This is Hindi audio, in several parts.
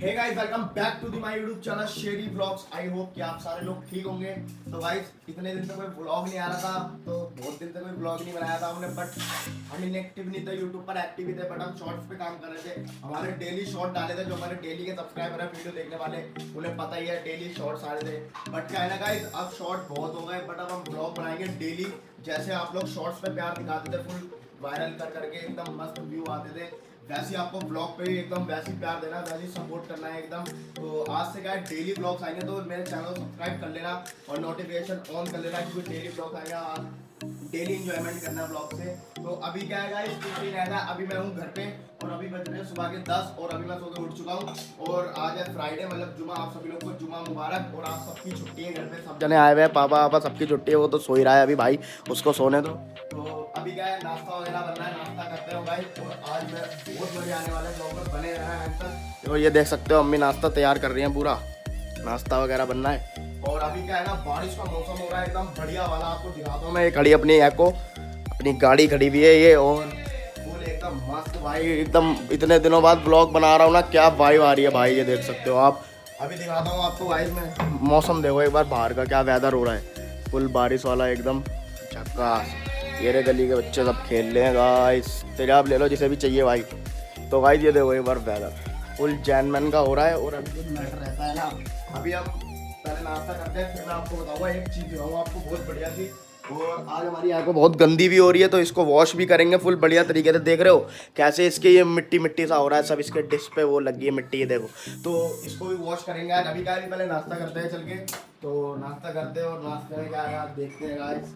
Hey guys welcome back to the my YouTube channel Sherry vlogs. I hope कि आप सारे लोग ठीक होंगे। तो गाइस इतने दिन से कोई व्लॉग नहीं आ रहा था, तो बहुत दिन से कोई व्लॉग नहीं बनाया था हमने, बट हम इनएक्टिव नहीं थे, यूट्यूब पर एक्टिव ही थे, बट हम शॉर्ट्स पे काम कर रहे थे। हमारे डेली शॉर्ट डाले थे, जो हमारे डेली के सब्सक्राइबर है वीडियो देखने वाले उन्हें पता ही है, डेली शॉर्ट्स आ रहे थे। बट क्या है ना गाइस, अब शॉर्ट बहुत हो गए, बट अब हम व्लॉग बनाएंगे डेली। जैसे आप लोग शॉर्ट्स पे प्यार दिखाते थे, फुल वायरल कर करके एकदम मस्त व्यू आते थे, वैसे आपको ब्लॉग पे भी एकदम वैसे प्यार देना, वैसे सपोर्ट करना है एकदम। तो आज से क्या है, डेली ब्लॉग्स आएंगे, तो मेरे चैनल को सब्सक्राइब कर लेना और नोटिफिकेशन ऑन कर लेना, क्योंकि डेली ब्लॉग्स आएंगे, डेली इंजॉयमेंट करना ब्लॉग से। तो अभी क्या है गाइस, कुछ नहीं रहना, अभी मैं हूँ घर पे और अभी बज रहे हैं सुबह के 10 और अभी मैं सो के उठ चुका हूँ। और आज है फ्राइडे, मतलब जुमा। आप सभी लोग को जुमा मुबारक। और आप सबकी छुट्टी है, घर पे सब जने आए हुए हैं, पापा पापा सबकी छुट्टी है, वो तो सो ही रहा है अभी, भाई उसको सोने दो। तो अभी क्या है, नाश्ता वगैरह बन रहा है, नाश्ता करते हो गाइस। और आज मैं बहुत मजे आने वाले ब्लॉग में, बने रहना है तक। तो ये देख सकते हो, अम्मी नाश्ता तैयार कर रही हैं, पूरा नाश्ता वगैरह बनना है। और अभी क्या है ना, बारिश का मौसम हो रहा है एकदम बढ़िया वाला। आपको दिखाता हूँ मैं, ये खड़ी अपनी एको, अपनी गाड़ी खड़ी हुई है ये, और फुल एकदम मस्त भाई, एकदम इतने दिनों बाद ब्लॉग बना रहा हूँ ना, क्या वाइब आ रही है भाई, ये देख सकते हो आप। अभी दिखाता हूँ आपको गाइस में, मौसम देखो एक बार बाहर का, क्या वेदर हो रहा है, फुल बारिश वाला एकदम झक्कास। ये रे गली के बच्चे सब खेल रहे हैं गाइस, तेजाब ले लो जिसे भी चाहिए भाई। तो गाइस ये देखो एक बार वेदर फुल जैनमैन का हो रहा है। और अभी जो मैटर रहता है ना, अभी हम पहले नाश्ता करते हैं, फिर मैं आपको बताऊंगा एक चीज़ दिखाऊंगा आपको बहुत बढ़िया सी। और आज हमारी आँख बहुत गंदी भी हो रही है, तो इसको वॉश भी करेंगे फुल बढ़िया तरीके से। देख रहे हो कैसे इसके ये मिट्टी मिट्टी सा हो रहा है, सब इसके डिश पे वो लगी है मिट्टी, देखो। तो इसको भी वॉश करेंगे आज। अभी क्या है, पहले नाश्ता करते हैं चल के। तो नाश्ता करते हैं, और नाश्ते में क्या है आप देखते हैं गाइस।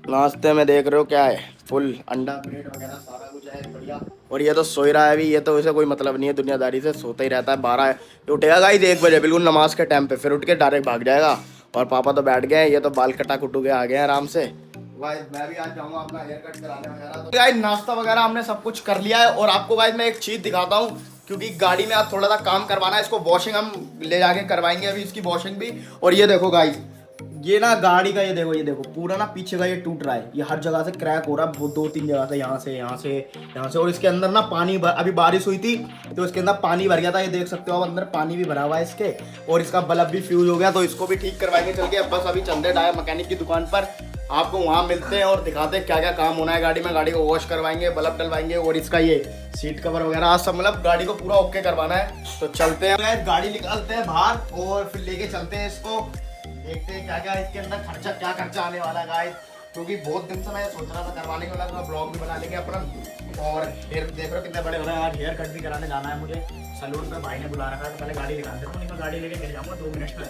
नाश्ते में देख रहे हो क्या है, फुल अंडा ब्रेड वगैरह सारा कुछ है बढ़िया। और ये तो सो ही रहा है अभी, ये तो इसे कोई मतलब नहीं है दुनियादारी से, सोता ही रहता है। 12 उठेगा गाइस 1 बजे बिल्कुल नमाज के टाइम पे, फिर उठ के डायरेक्ट भाग जाएगा। और पापा तो बैठ गए हैं, ये तो बाल कटा कुटू के आ गए हैं आराम से। गाइस मैं भी आज जाऊंगा अपना हेयर कट कराने वगैरह। तो गाइस नाश्ता वगैरह हमने सब कुछ कर लिया है। और आपको गाइस मैं एक चीज़ दिखाता हूँ, क्योंकि गाड़ी में आज थोड़ा सा काम करवाना है, इसको वॉशिंग हम ले जाके करवाएंगे अभी, इसकी वॉशिंग भी। और ये देखो गाइस, ये ना गाड़ी का, ये देखो पूरा ना पीछे का ये टूट रहा है, ये हर जगह से क्रैक हो रहा है, बहुत 2-3 जगह से, यहाँ से यहाँ से यहाँ से। और इसके अंदर ना पानी अभी बारिश हुई थी, तो इसके अंदर पानी भर गया था, ये देख सकते हो आप, अंदर पानी भी भरा हुआ है इसके। और इसका बल्ब भी फ्यूज हो गया, तो इसको भी ठीक करवाएंगे चल के। अब बस अभी चलते टायर मैकेनिक की दुकान पर, आपको वहाँ मिलते हैं और दिखाते हैं क्या क्या काम होना है गाड़ी में। गाड़ी को वॉश करवाएंगे, बल्ब डलवाएंगे, और इसका ये सीट कवर वगैरह आज सब, मतलब गाड़ी को पूरा ओके करवाना है। तो चलते हैं, गाड़ी निकालते हैं बाहर और फिर लेके चलते हैं इसको, देखते हैं क्या क्या इसके अंदर खर्चा, क्या खर्चा आने वाला है गाइस। क्योंकि बहुत दिन से मैं सोच रहा था करवाने के बाद ब्लॉग भी बना लेंगे अपना। और हेयर देख रहे हो कितने बड़े हो रहे हैं, आज हेयर कट भी कराने जाना है मुझे सैलून पे, भाई ने बुला रखा है। तो पहले गाड़ी निकालते हैं, तो गाड़ी लेके मिल जाऊंगा 2 मिनट में।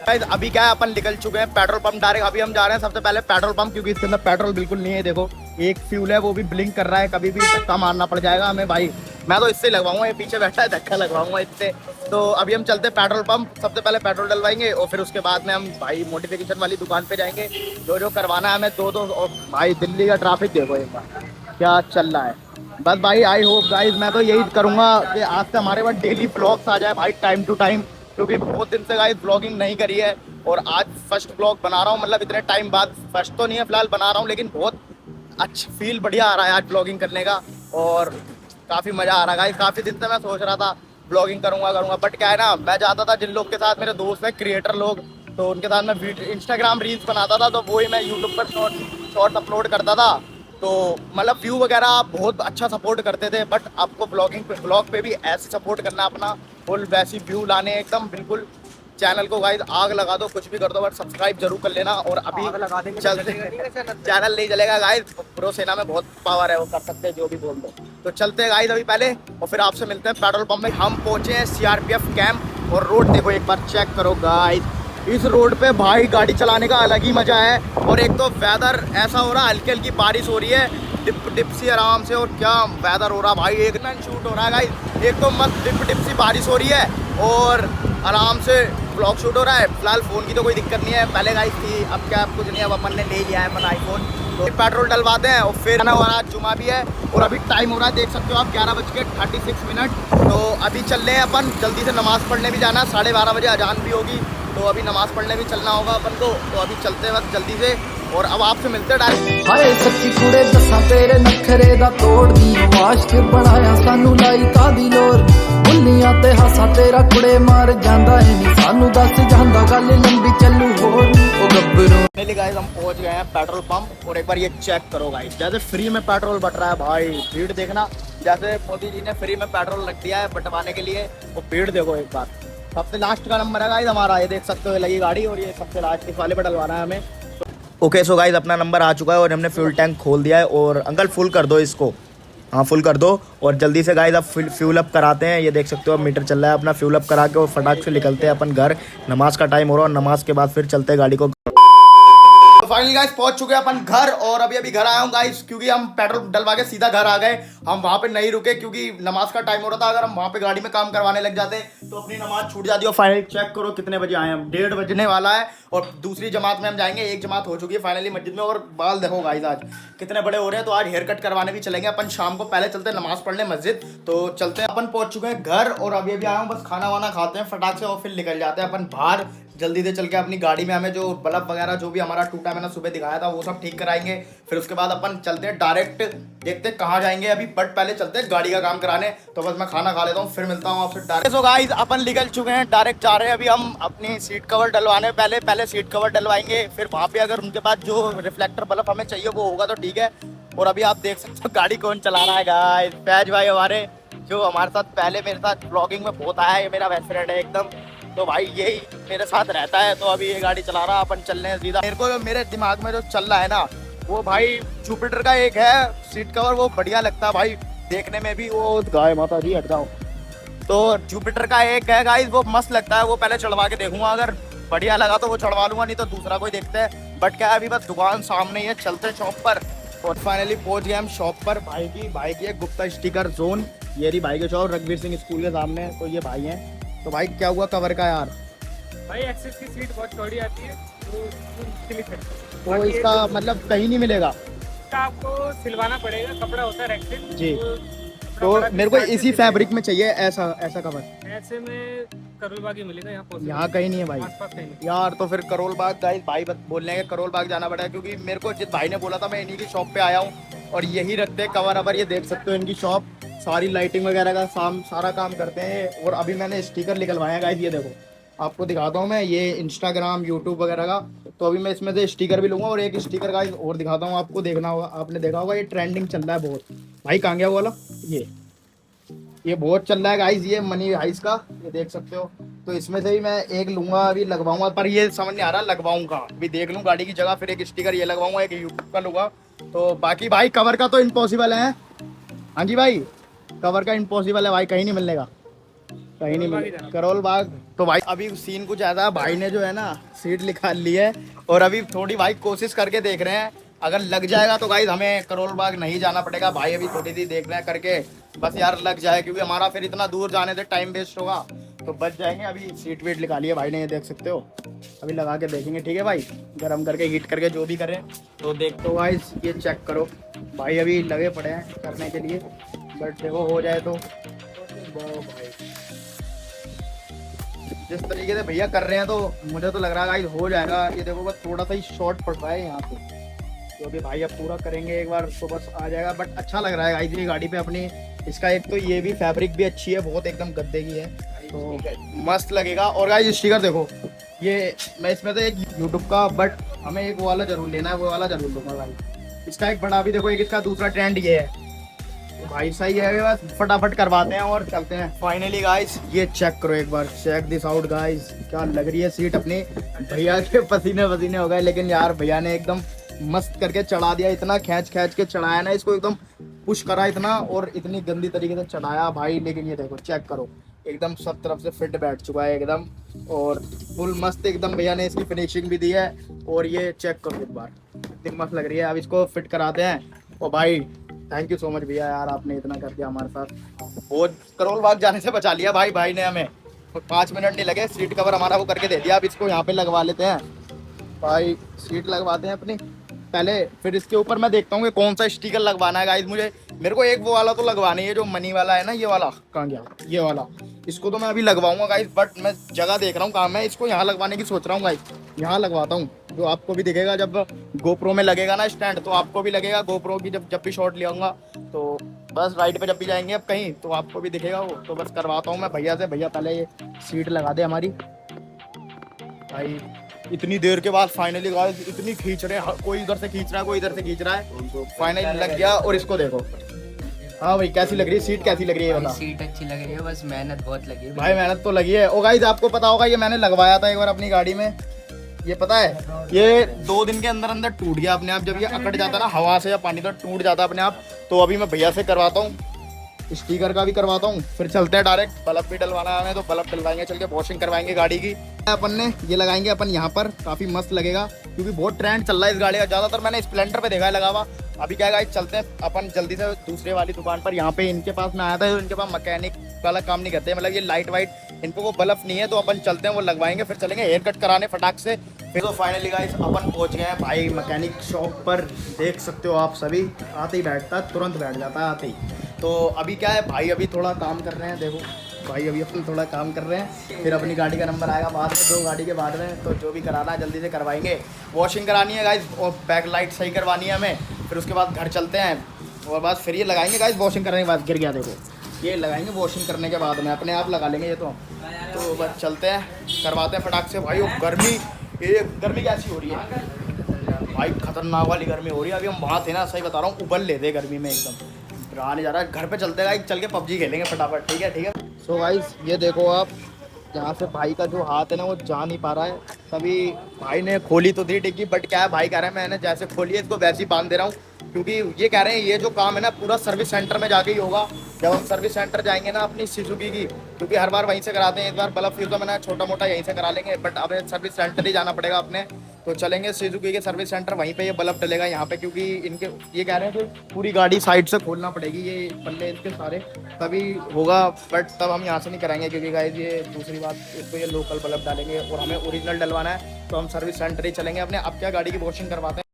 गाइस अभी क्या है, अपन निकल चुके हैं पेट्रोल पंप डायरेक्ट। अभी हम जा रहे हैं सबसे पहले पेट्रोल पंप, क्योंकि इसके अंदर पेट्रोल बिल्कुल नहीं है। देखो एक फ्यूल है, वो भी ब्लिंक कर रहा है, कभी भी धक्का मारना पड़ जाएगा हमें भाई। मैं तो इससे लगवाऊंगा, ये पीछे बैठा है, धक्का लगवाऊंगा इससे। तो अभी हम चलते हैं पेट्रोल पंप, सबसे पहले पेट्रोल डलवाएंगे और फिर उसके बाद में हम भाई मोडिफिकेशन वाली दुकान पे जाएंगे, जो करवाना है हमें 2-2। और भाई दिल्ली का ट्रैफिक देखो एक बार क्या चल रहा है। बस भाई आई होप गाइस, मैं तो यही करूँगा कि आज से हमारे पास डेली ब्लॉग्स आ जाए भाई, टाइम टू टाइम, क्योंकि बहुत दिन से गाइस ब्लॉगिंग नहीं करी है। और आज फर्स्ट ब्लॉग बना रहा हूँ, मतलब इतने टाइम बाद, फर्स्ट तो नहीं है फिलहाल बना रहा हूँ, लेकिन बहुत अच्छा फील बढ़िया आ रहा है आज ब्लॉगिंग करने का। और काफ़ी मज़ा आ रहा है। काफ़ी दिन से मैं सोच रहा था ब्लॉगिंग करूँगा, बट क्या है ना, मैं जाता था जिन लोग के साथ, मेरे दोस्त हैं क्रिएटर लोग, तो उनके साथ मैं इंस्टाग्राम रील्स बनाता था, तो वही मैं यूट्यूब पर शॉर्ट्स अपलोड करता था। तो मतलब व्यू वगैरह बहुत अच्छा सपोर्ट करते थे, बट आपको ब्लॉग पे भी ऐसे सपोर्ट करना अपना, फुल वैसी व्यू लाने एकदम बिल्कुल। चैनल को गाइस आग लगा दो, कुछ भी कर दो, बट सब्सक्राइब जरूर कर लेना। और अभी चलते, चैनल नहीं चलेगा गाइस, प्रो सेना में बहुत पावर है, वो कर सकते हैं जो भी बोल दो। तो चलते हैं गाइस अभी पहले, और फिर आपसे मिलते हैं पेट्रोल पंप में। हम पहुंचे हैं CRPF कैंप, और रोड देखो एक बार चेक करो गाइस, इस रोड पे भाई गाड़ी चलाने का अलग ही मजा है। और एक तो वेदर ऐसा हो रहा है, हल्की हल्की बारिश हो रही है, डिप डिप सी आराम से, और क्या वेदर हो रहा भाई, एक ना शूट हो रहा है गाइस। एक तो मस्त डिप डिप सी बारिश हो रही है, और आराम से ब्लॉग शूट हो रहा है। फिलहाल फ़ोन की तो कोई दिक्कत नहीं है, पहले गाइस थी, अब क्या अब कुछ नहीं है, अब अपन ने ले लिया है अपन आईफोन। तो पेट्रोल डलवाते हैं और फिर ना, और आज जुमा भी है। और अभी टाइम हो रहा है, देख सकते हो आप, 11:36। तो अभी चल रहे हैं अपन, जल्दी से नमाज़ पढ़ने भी जाना है, 12:30 बजे अजान भी होगी, तो अभी नमाज़ पढ़ने भी चलना होगा अपन को। तो अभी चलते हैं बस जल्दी से, और अब आपसे मिलते हैं डायरेक्ट। हाय सच्ची कुड़े दसा तेरे नखरे दा तोड़ दी वाश्क बनाया सानू लाई कादी लोर बुल्लियां ते हासा तेरा कुड़े मार जांदा है नी सानू दस जांदा गल लंबी चलू होर ओ गब्बरू। फाइनली गाइस हम पहुंच गए हैं पेट्रोल पंप और एक बार ये चेक करो गाइस, जैसे फ्री में पेट्रोल बट रहा है भाई, भीड़ देखना। जैसे मोदी जी ने फ्री में पेट्रोल रख दिया है बंटवाने के लिए, वो भीड़ देखो एक बार। सबसे लास्ट का नंबर है गाइस हमारा, ये देख सकते हो लगी गाड़ी, और ये सबसे लास्ट इस वाले पे डलवाना है हमें। ओके सो गाइस अपना नंबर आ चुका है और हमने फ्यूल टैंक खोल दिया है। और अंकल फुल कर दो इसको, हाँ फुल कर दो। और जल्दी से गाइस अब फ्यूल अप कराते हैं। ये देख सकते हो अब मीटर चल रहा है अपना, फ्यूल अप करा के और फटाक से निकलते हैं अपन घर। नमाज का टाइम हो रहा है और नमाज के बाद फिर चलते हैं गाड़ी को। फाइनली गाइस पहुंच चुके हैं अपन घर, और अभी घर आया हूँ गाइस, क्योंकि हम पेट्रोल डलवा के सीधा घर आ गए। हम वहां पे नहीं रुके क्योंकि नमाज का टाइम हो रहा था। अगर हम वहां पे गाड़ी में काम करवाने लग जाते तो अपनी नमाज छूट जाती। और फाइनली चेक करो कितने बजे आए हम, 1:30 बजने वाला है। और दूसरी जमात में हम जाएंगे, एक जमात हो चुकी है फाइनली मस्जिद में। और बाल देखो गाइस आज कितने बड़े हो रहे हैं, तो आज हेयर कट करवाने भी चलेंगे अपन शाम को। पहले चलते हैं नमाज पढ़ने मस्जिद, तो चलते हैं। अपन पहुंच चुके हैं घर और अभी आया हूँ, बस खाना वाना खाते हैं फटाक से और फिर निकल जाते हैं अपन बाहर जल्दी से चल के। अपनी गाड़ी में हमें जो बल्ब वगैरह जो भी हमारा टूटा मैंने सुबह दिखाया था वो सब ठीक कराएंगे। फिर उसके बाद अपन चलते हैं डायरेक्ट, देखते हैं कहाँ जाएंगे अभी, बट पहले चलते हैं गाड़ी का काम कराने। तो बस मैं खाना खा लेता हूँ फिर मिलता हूँ आपसे डायरेक्ट। सो गाइस अपन निकल चुके हैं, डायरेक्ट जा रहे हैं अभी हम अपनी सीट कवर डलवाने। पहले सीट कवर डलवाएंगे, फिर वहाँ पे अगर उनके पास जो रिफ्लेक्टर बल्ब हमें चाहिए वो होगा तो ठीक है। और अभी आप देख सकते हो गाड़ी कौन चला रहा है गाइस, फैज भाई हमारे, जो हमारे साथ पहले मेरे साथ ब्लॉगिंग में बहुत आया है, मेरा बेस्ट फ्रेंड है एकदम। तो भाई यही मेरे साथ रहता है, तो अभी ये गाड़ी चला रहा, अपन चलने सीधा। मेरे को मेरे दिमाग में जो चल रहा है ना वो भाई जुपिटर का एक है सीट कवर, वो बढ़िया लगता है भाई देखने में भी। वो गाय माता जी हट जाओ, तो जुपिटर का एक है गाइस, वो मस्त लगता है। वो पहले चढ़वा के देखूंगा, अगर बढ़िया लगा तो वो चढ़वा लूंगा, नहीं तो दूसरा कोई देखते हैं। बट क्या है अभी बस दुकान सामने ही है, चलते हैं शॉप पर। और फाइनली पहुंच गए हम शॉप पर। भाई की एक गुप्ता स्टिकर जोन, ये रही भाई की शॉप रघुवीर सिंह स्कूल के सामने। तो ये भाई हैं। तो भाई क्या हुआ कवर का यार? भाई एक्सेस की सीट बहुत चौड़ी आती है, तो इसका मतलब कहीं नहीं मिलेगा? इसका आपको सिलवाना पड़ेगा, कपड़ा होता है रेक्सिन जी। तो मेरे को इसी फैब्रिक में चाहिए ऐसा कवर। ऐसे में करोल बाग ही मिलेगा, यहाँ कहीं नहीं है भाई आसपास कहीं नहीं। यार। तो फिर करोल बाग गाइस, भाई बोलने के करोल बाग जाना पड़ा, क्योंकि मेरे को जिस भाई ने बोला था मैं इन्हीं की शॉप पे आया हूँ और यही रखते हैं कवर अवर। ये देख सकते हो इनकी शॉप, सारी लाइटिंग वगैरह का सारा काम करते हैं। और अभी मैंने स्टिकर निकलवाया गाइस, ये देखो आपको दिखाता हूँ मैं, ये इंस्टाग्राम यूट्यूब वगैरह का। तो अभी मैं इसमें से स्टिकर भी लूँगा और एक स्टिकर गाइस और दिखाता हूँ आपको, देखना होगा, आपने देखा होगा ये ट्रेंडिंग चल रहा है बहुत। भाई कहाँ गया वो वाला? ये बहुत चल रहा है गाइस, ये मनी हाइस का, ये देख सकते हो। तो इसमें से ही मैं एक लूंगा, अभी लगवाऊंगा, पर ये समझ नहीं आ रहा लगवाऊंगा। अभी देख लूँ गाड़ी की जगह, फिर एक स्टिकर ये लगवाऊंगा, एक यूट्यूब का लूंगा। तो बाकी भाई कवर का तो इम्पॉसिबल है। हाँ जी भाई, कवर का इम्पॉसिबल है भाई, कहीं नहीं मिलने का, कहीं नहीं मिलेगा। करोल बाग। तो भाई अभी सीन कुछ ऐसा है, भाई ने जो है ना सीट निकाल ली है और अभी थोड़ी भाई कोशिश करके देख रहे हैं, अगर लग जाएगा तो गाइस हमें करोल बाग नहीं जाना पड़ेगा। भाई अभी थोड़ी सी देख रहे हैं करके, बस यार लग जाए, क्योंकि हमारा फिर इतना दूर जाने से टाइम वेस्ट होगा, तो बच जाएंगे। अभी सीट वीट निकाली है भाई ने, ये देख सकते हो, अभी लगा के देखेंगे ठीक है भाई, गर्म करके हीट करके जो भी करें। तो देख तो गाइस ये चेक करो, भाई अभी लगे पड़े हैं करने के लिए, बट देखो हो जाए तो। भाई जिस तरीके से भैया कर रहे हैं तो मुझे तो लग रहा है गाइस हो जाएगा। ये देखो बस थोड़ा सा ही शॉर्ट पड़ रहा है यहाँ पे, तो अभी भाई अब पूरा करेंगे एक बार तो बस आ जाएगा। बट अच्छा लग रहा है गाइस ये गाड़ी पे अपनी, इसका एक तो ये भी फैब्रिक भी अच्छी है, बहुत एकदम गद्दे की है, तो मस्त लगेगा। और गाइस स्टिकर देखो, ये मैं इसमें से एक यूट्यूब का, बट हमें एक वो वाला जरूर लेना है, वो वाला जरूर लूंगा भाई। इसका एक बड़ा भी देखो, एक इसका दूसरा ट्रेंड ये है। भाई सही है, बस फटाफट करवाते हैं और चलते हैं। फाइनली गाइस ये चेक करो एक बार, चेक दिस आउट गाइस, क्या लग रही है सीट अपनी। भैया के पसीने पसीने हो गए, लेकिन यार भैया ने एकदम मस्त करके चढ़ा दिया, इतना खींच के चढ़ाया ना इसको, एकदम पुश करा इतना और इतनी गंदी तरीके से चढ़ाया भाई। लेकिन ये देखो चेक करो, एकदम सब तरफ से फिट बैठ चुका है एकदम, और फुल मस्त एकदम भैया ने इसकी फिनिशिंग भी दी है। और ये चेक करो एक बार, इतनी मस्त लग रही है। अब इसको फिट कराते हैं। और भाई थैंक यू सो मच भैया, यार आपने इतना कर दिया हमारे साथ, बहुत करोल बाग जाने से बचा लिया भाई ने हमें। 5 मिनट नहीं लगे, सीट कवर हमारा वो करके दे दिया। अब इसको यहाँ पे लगवा लेते हैं भाई, सीट लगवाते हैं अपनी पहले, फिर इसके ऊपर मैं देखता हूँ कि कौन सा स्टिकर लगवाना है गाइस मुझे। मेरे को एक वो वाला तो लगवाना है जो मनी वाला है ना, ये वाला कहाँ गया, ये वाला, इसको तो मैं अभी लगवाऊंगा गाइस। बट मैं जगह देख रहा हूँ कहाँ, मैं इसको यहाँ लगवाने की सोच रहा हूँ गाइस, यहाँ लगवाता हूँ। जो आपको भी दिखेगा जब गोप्रो में लगेगा ना स्टैंड, तो आपको भी लगेगा गोप्रो की जब भी शॉट लियाऊंगा तो बस राइड पे जब भी जाएंगे अब कहीं तो आपको भी दिखेगा वो। तो बस करवाता हूँ मैं भैया से। भैया पहले ये सीट लगा दे हमारी। भाई इतनी देर के बाद फाइनली गाइस इतनी खींच रहे हैं, कोई इधर से खींच रहा है कोई इधर से खींच रहा है, फाइनली लग गया। और इसको देखो। हाँ भाई कैसी लग रही है सीट, कैसी लग रही है बता। सीट अच्छी लग रही है, बस मेहनत बहुत लगी है भाई मेहनत तो लगी है। ओ गाइस आपको पता होगा ये मैंने लगवाया था एक बार अपनी गाड़ी में, ये पता है ये 2 दिन के अंदर अंदर टूट गया अपने आप। जब ये अकड़ जाता ना हवा से या पानी तो टूट जाता अपने आप। तो अभी मैं भैया से करवाता हूँ, स्टिकर का भी करवाता हूँ, फिर चलते हैं डायरेक्ट। बल्ब भी डलवाना है हमें तो बल्ब डलवाएंगे, चल के वॉशिंग करवाएंगे गाड़ी की। अपन ने ये लगाएंगे अपन यहाँ पर, काफी मस्त लगेगा क्योंकि बहुत ट्रेंड चल रहा है इस गाड़ी का। ज्यादातर मैंने स्प्लेंडर पे देखा है लगा हुआ। अभी क्या गाइस चलते हैं अपन जल्दी से दूसरे वाली दुकान पर। यहाँ पे इनके पास मैं आया था, इनके पास मैकेनिक वाला काम नहीं करते, मतलब ये लाइट वाइट इनको वो बल्ब नहीं है। तो अपन चलते हैं वो लगवाएंगे, फिर चलेंगे हेयर कट कराने फटाक से। फिर तो फाइनली गाइस अपन पहुंच गए हैं भाई मैकेनिक शॉप पर। देख सकते हो आप सभी, आते ही बैठता है, तुरंत बैठ जाता है आते ही। तो अभी क्या है भाई अभी थोड़ा काम कर रहे हैं, देखो भाई अभी अपन थोड़ा काम कर रहे हैं। फिर अपनी गाड़ी का नंबर आएगा बाद में, 2 गाड़ी के बाद में। तो जो भी कराना है जल्दी से करवाएंगे। वॉशिंग करानी है गाइस और बैक लाइट सही करवानी है हमें। फिर उसके बाद घर चलते हैं और बस फिर ये लगाएंगे गाइस वॉशिंग करने के बाद। गिर गया देखो, ये लगाएंगे वॉशिंग करने के बाद में, अपने आप लगा लेंगे ये तो बस चलते हैं करवाते हैं फटाक से। भाई वो गर्मी, ये गर्मी कैसी हो रही है भाई, खतरनाक वाली गर्मी हो रही है। अभी हम वहाँ थे ना, सही बता रहा हूँ उबल लेते हैं गर्मी में एकदम, रहा नहीं जा रहा है। घर पे चलते हैं चल के पबजी खेलेंगे फटाफट, ठीक है ठीक है। सो गाइस ये देखो आप, यहाँ से भाई का जो हाथ है ना वो जा नहीं पा रहा है। तभी भाई ने खोली तो दी डिग्गी, बट क्या है भाई कह रहे हैं मैंने जैसे खोली है इसको वैसे ही बांध दे रहा हूँ। क्योंकि ये कह रहे हैं ये जो काम है ना पूरा सर्विस सेंटर में जाके ही होगा। जब हम सर्विस सेंटर जाएंगे ना अपनी सुजुकी की, क्योंकि हर बार वहीं से कराते हैं, इस बार बल्ब फ्यूज तो मैंने छोटा मोटा यहीं से करा लेंगे, बट अब सर्विस सेंटर ही जाना पड़ेगा अपने। तो चलेंगे सुजुकी के सर्विस सेंटर, वहीं पे ये बल्ब डलेगा यहाँ पे। क्योंकि इनके ये कह रहे हैं कि पूरी गाड़ी साइड से खोलना पड़ेगी, ये पल्ले इसके सारे, तभी होगा। बट तब हम यहाँ से नहीं कराएंगे क्योंकि गाइस ये दूसरी बात, इसको ये लोकल बल्ब डालेंगे और हमें ओरिजिनल डलवाना है। तो हम सर्विस सेंटर ही चलेंगे अपने। अब क्या गाड़ी की वॉशिंग करवाते हैं।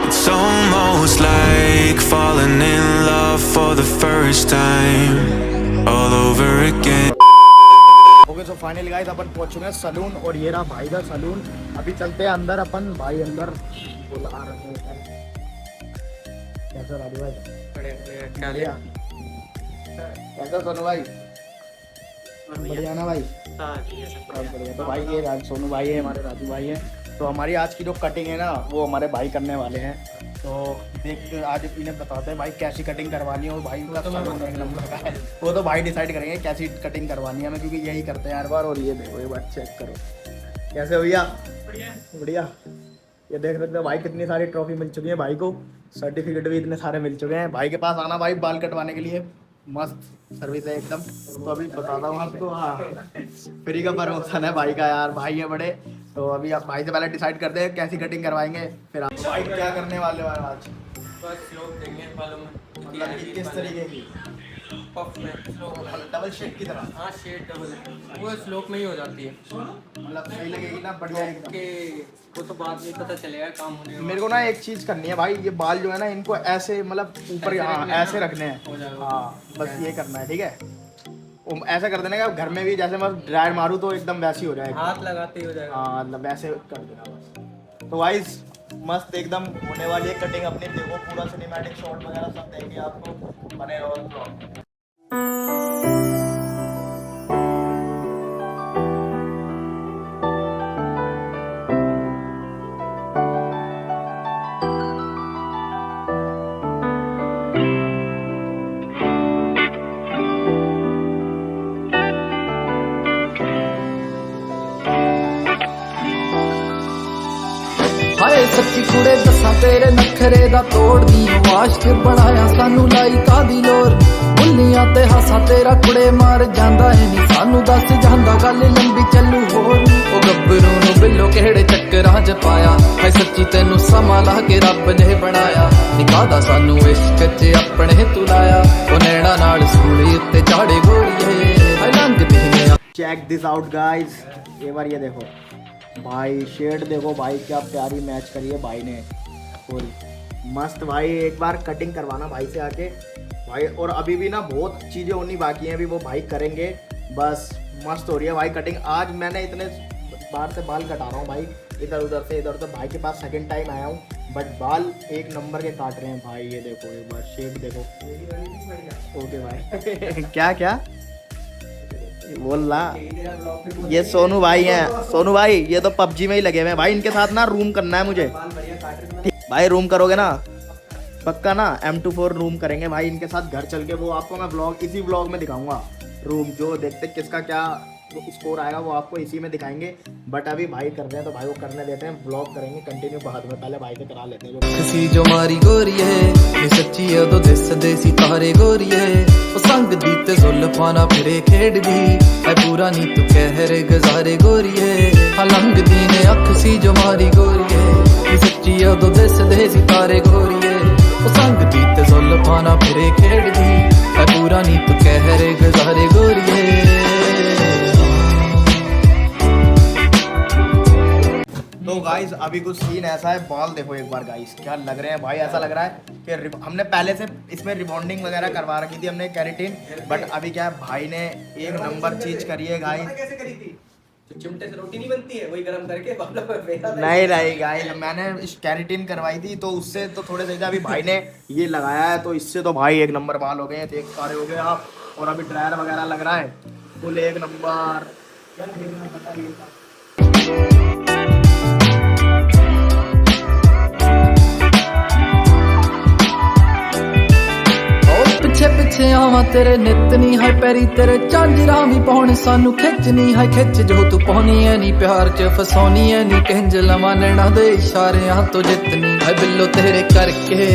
It's almost like falling in love for the first time, all over again. Okay so finally guys अपन पहुंच चुके हैं सलून, और ये रहा भाई का सलून। अभी चलते हैं अंदर अपन, भाई अंदर बुला रहे हैं। कैसा राजू भाई? बढ़िया। कैसा सोनू भाई? बढ़िया ना भाई? बहुत बढ़िया। तो भाई ये सोनू भाई है, हमारे राजू भाई है। तो हमारी आज की जो कटिंग है ना वो हमारे भाई करने वाले हैं। तो देख आज इन्हें बताते हैं भाई कैसी कटिंग करवानी है। और भाई का सलून एक नंबर का है, वो तो भाई डिसाइड करेंगे कैसी कटिंग करवानी है हमें, क्योंकि यही करते हैं हर बार। और ये देखो ये बात चेक करो, कैसे भैया? बढ़िया। ये देख सकते हो भाई कितनी सारी ट्रॉफी मिल चुकी है भाई को, सर्टिफिकेट भी इतने सारे मिल चुके हैं। भाई के पास आना भाई बाल कटवाने के लिए, मस्त सर्विस है एकदम। तो अभी बताता हूँ आपको, हाँ फ्री का प्रमोशन है भाई का यार, भाई है बड़े। तो अभी आप भाई से पहले डिसाइड करते हैं कैसी कटिंग करवाएंगे, फिर आप भाई क्या करने वाले हो आज? बस लोग देंगे बालों में, मतलब कि किस तरीके की? पफ में डबल शेड की तरह? हाँ शेड डबल, वो स्लोप में ही हो जाती है। मतलब सही लगेगी ना, बढ़िया एकदम। कि वो तो बाद में पता चलेगा काम होने मेरे को ना एक चीज़ करनी है भाई, ये बाल जो है ना इनको ऐसे मतलब ऊपर हाँ ऐसे रखने हैं। हाँ बस ये करना है, ठीक है। ऐसा कर देना कि घर में भी जैसे मैं ड्रायर मारूँ तो एकदम वैसी हो जाएगा, हाथ लगाते ही हो जाएगा। हाँ मतलब वैसे कर देना बस। तो वाइस मस्त एकदम होने वाली है कटिंग अपनी। देखो पूरा सिनेमैटिक शॉट वगैरह सब देंगे आपको, बने रहो ब्लॉग में। ਹਾਏ ਸੱਚੀ ਕੁੜੇ ਦੱਸਾਂ ਤੇਰੇ ਨਖਰੇ ਦਾ ਤੋੜਦੀ ਆਸ਼ਕ ਬਣਾਇਆ ਸਾਨੂੰ ਲਾਈ ਕਾਦੀ ਲੋਰ ਬੁੱਲੀਆਂ ਤੇ ਹਾਸਾ ਤੇਰਾ ਕੁੜੇ ਮਾਰ ਜਾਂਦਾ ਏ ਨੀ ਸਾਨੂੰ ਦੱਸ ਜਾਂਦਾ ਗੱਲ ਲੰਬੀ ਚੱਲੂ ਹੋਰ ਉਹ ਗੱਭਰੂ ਨੂੰ ਬਿੱਲੋ ਕਿਹੜੇ ਚੱਕਰਾਂ 'ਚ ਪਾਇਆ ਹਾਏ ਸੱਚੀ ਤੈਨੂੰ ਸਮਾਂ ਲਾ ਕੇ ਰੱਬ ਨੇ ਬਣਾਇਆ ਨਿਕਾਦਾ ਸਾਨੂੰ ਇਸ਼ਕ 'ਚ ਆਪਣੇ ਤੂੰ ਲਾਇਆ ਉਹ ਨੈਣਾ ਨਾਲ ਸੂਲੀ ਉੱਤੇ ਝਾੜੇ ਗੋਲੀਏ ਹਾਏ ਲੰਘਦੀ ਨੇ। चेक दिस आउट गाइस, ये बार ये देखो भाई शेड देखो भाई, क्या प्यारी मैच करी है भाई ने पूरी मस्त। भाई एक बार कटिंग करवाना भाई से आके भाई, और अभी भी ना बहुत चीज़ें होनी बाकी हैं, अभी वो भाई करेंगे। बस मस्त हो रही है भाई कटिंग। आज मैंने इतने बार से बाल कटा रहा हूँ भाई, इधर उधर से इधर उधर। भाई के पास सेकंड टाइम आया हूँ, बट बाल एक नंबर के काट रहे हैं भाई। ये देखो एक बार शेप देखो। ओके भाई क्या क्या बोल रहा? ये सोनू भाई हैं। सोनू भाई ये तो पबजी में ही लगे हुए हैं भाई। इनके साथ ना रूम करना है मुझे भाई। रूम करोगे ना पक्का ना? M24 रूम करेंगे भाई इनके साथ घर चल के। वो आपको मैं ब्लॉग इसी ब्लॉग में दिखाऊंगा। रूम जो देखते किसका क्या स्कोर आएगा वो आपको इसी में दिखाएंगे। बट अभी भाई कर रहे हैं तो भाई वो करने देते हैं। ब्लॉग करेंगे कंटिन्यू बाद में, पहले भाई से करा लेते हैं। किसी जो मारी गोरी है ये सच्ची है तो दिस देसी तारे गोरी है वो संग दीते जुल्फां ना फिरे खेड दी है पूरा नी तू कहरे गजारे गोरी है हलंग दी ने अख सी जो मारी गोरी है ये सच्ची है तो दिस देसी तारे गोरी है वो संग दीते जुल्फां ना फिरे खेड दी है पूरा नी तू कहरे गजारे गोरी है। तो गाइस अभी कुछ सीन ऐसा है, बाल देखो एक बार गाइस क्या लग रहे हैं भाई। ऐसा लग रहा है कि हमने पहले से इसमें रिबॉन्डिंग वगैरह करवा रखी थी हमने केराटिन, बट अभी क्या है भाई ने एक नंबर चीज करी है गाइस। कैसे करी थी? जो चिमटे से रोटी नहीं बनती है वही गरम करके बालों पे फेरा। नहीं नहीं गाइस मैंने केराटिन करवाई थी तो उससे तो थोड़े सही था। अभी भाई ने ये लगाया है तो इससे तो भाई एक नंबर बाल हो गए हैं। देख पा रहे हो गए आप। और अभी ड्रायर वगैरह लग रहा है फुल एक नंबर। ਪਿੱਛੇ ਪਿੱਛੇ ਆਵਾਂ ਤੇਰੇ ਨਿੱਤ ਨਹੀਂ ਹੈ ਪੈਰੀ ਤੇਰੇ ਝਾਂਜਰਾਂ ਵੀ ਪਾਉਣ ਸਾਨੂੰ ਖਿੱਚਣੀ ਹੈ ਖਿੱਚ ਜੋ ਤੂੰ ਪਾਉਣੀ ਐ ਨਹੀਂ ਪਿਆਰ ਚ ਫਸਾਉਣੀ ਐ ਨਹੀਂ ਕਿੰਜ ਲਵਾਂ ਨੈਣਾ ਦੇ ਇਸ਼ਾਰਿਆਂ ਤੋਂ ਜਿੱਤਣੀ ਹੈ ਬਿੱਲੋ ਤੇਰੇ ਕਰਕੇ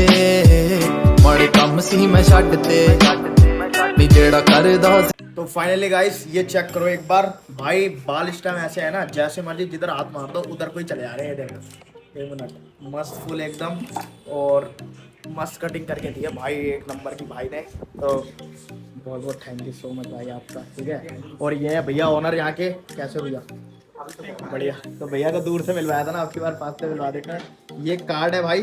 ਮਾੜੇ ਕੰਮ ਸੀ ਮੈਂ ਛੱਡ ਤੇ ਨੀ ਜਿਹੜਾ ਕਰਦਾ। तो फाइनली गाइस ये चेक करो एक बार भाई। बाल इस टाइम ऐसे है ना जैसे मर्जी जिधर हाथ मार दो उधर कोई चले आ रहे हैं। देखो एक मिनट मस्त फुल एकदम और मस्त कटिंग करके दी है भाई एक नंबर की भाई ने। तो बहुत बहुत थैंक यू सो मच भाई आपका। ठीक है और ये है भैया ओनर यहाँ के। कैसे भैया? बढ़िया। तो भैया को दूर से मिलवाया था ना, आपकी बार पास से मिलवा देते हैं। ये कार्ड है भाई,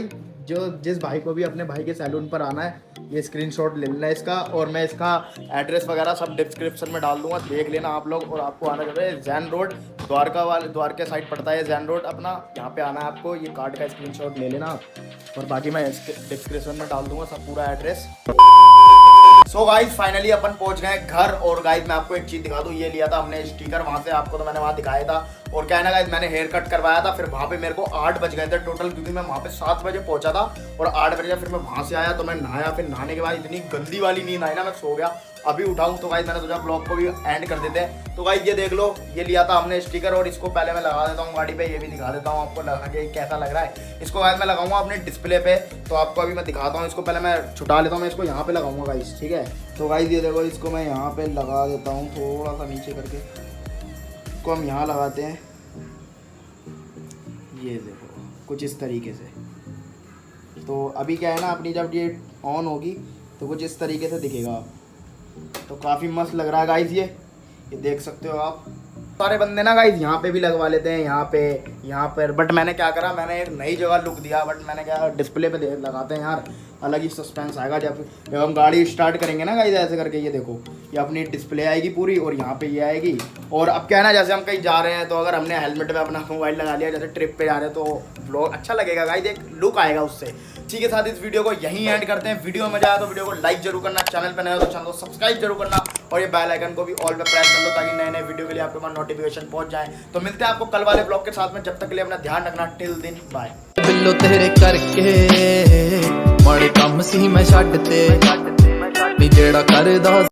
जो जिस भाई को भी अपने भाई के सैलून पर आना है ये स्क्रीनशॉट ले लेना है इसका। और मैं इसका एड्रेस वगैरह सब डिस्क्रिप्शन में डाल दूंगा, देख लेना आप लोग। और आपको आना चाहिए जैन रोड द्वारका साइड पड़ता है जैन रोड अपना, यहाँ पे आना है आपको। ये कार्ड का स्क्रीनशॉट ले लेना और बाकी मैं डिस्क्रिप्शन में डाल दूंगा सब पूरा एड्रेस। सो गाइस फाइनली अपन पहुंच गए घर। और गाइस मैं आपको एक चीज दिखा दूं, ये लिया था हमने स्टिकर वहां से, आपको तो मैंने वहां दिखाया था। और क्या है ना गाइस मैंने हेयर कट करवाया था, फिर वहां पे मेरे को 8 बज गए थे टोटल, क्योंकि मैं वहां पे 7 बजे पहुंचा था और 8 बजे फिर मैं वहां से आया तो मैं नहाया। फिर नहाने के बाद इतनी गंदी वाली नींद आई ना मैं सो गया। अभी उठाऊं तो गाइस मैंने सोचा ब्लॉग को भी एंड कर देते हैं। तो गाइस ये देख लो ये लिया था हमने स्टिकर और इसको पहले मैं लगा देता हूँ गाड़ी पे। ये भी दिखा देता हूँ आपको लगा के कैसा लग रहा है। इसको गाइस मैं लगाऊंगा अपने डिस्प्ले पे, तो आपको अभी मैं दिखाता हूँ। इसको पहले मैं छुटा लेता हूँ, मैं इसको यहाँ पे लगाऊंगा गाइस। ठीक है तो गाइस ये देखो इसको मैं यहाँ पे लगा देता हूँ थोड़ा सा नीचे करके। इसको हम यहाँ लगाते हैं, ये देखो कुछ इस तरीके से। तो अभी क्या है ना अपनी जब ये ऑन होगी तो कुछ इस तरीके से दिखेगा। तो काफ़ी मस्त लग रहा है गाइस ये देख सकते हो आप। सारे बंदे ना गाइस यहाँ पे भी लगवा लेते हैं, यहाँ पर। बट मैंने क्या करा, मैंने एक नई जगह लुक दिया। बट मैंने क्या डिस्प्ले पे लगाते हैं यार, अलग ही सस्पेंस आएगा। जब हम गाड़ी स्टार्ट करेंगे ना गाइस ऐसे करके, ये देखो ये अपनी डिस्प्ले आएगी पूरी और यहाँ पे ये आएगी। और अब क्या है ना जैसे हम कहीं जा रहे हैं तो अगर हमने हेलमेट पे अपना मोबाइल लगा लिया, जैसे ट्रिप पे जा रहे हैं तो ब्लॉग अच्छा लगेगा गाइस, एक लुक आएगा उससे। ठीक है साथ इस वीडियो को यहीं एंड करते हैं। वीडियो में मजा आया तो वीडियो को लाइक जरूर करना, चैनल पर नया हो तो चैनल को सब्सक्राइब जरूर करना और ये बेल आइकन को भी ऑल पे प्रेस कर लो ताकि नए नए वीडियो के लिए आपके पास नोटिफिकेशन पहुंच जाए। तो मिलते हैं आपको कल वाले ब्लॉग के साथ में, जब तक के लिए अपना ध्यान रखना। टिल दिन बाय। ਬਿੱਲੋ ਤੇਰੇ ਕਰਕੇ ਮਾੜੇ ਕੰਮ ਸੀ ਮੈਂ ਛੱਡ ਤੇ ਨੀ ਜਿਹੜਾ ਕਰਦਾ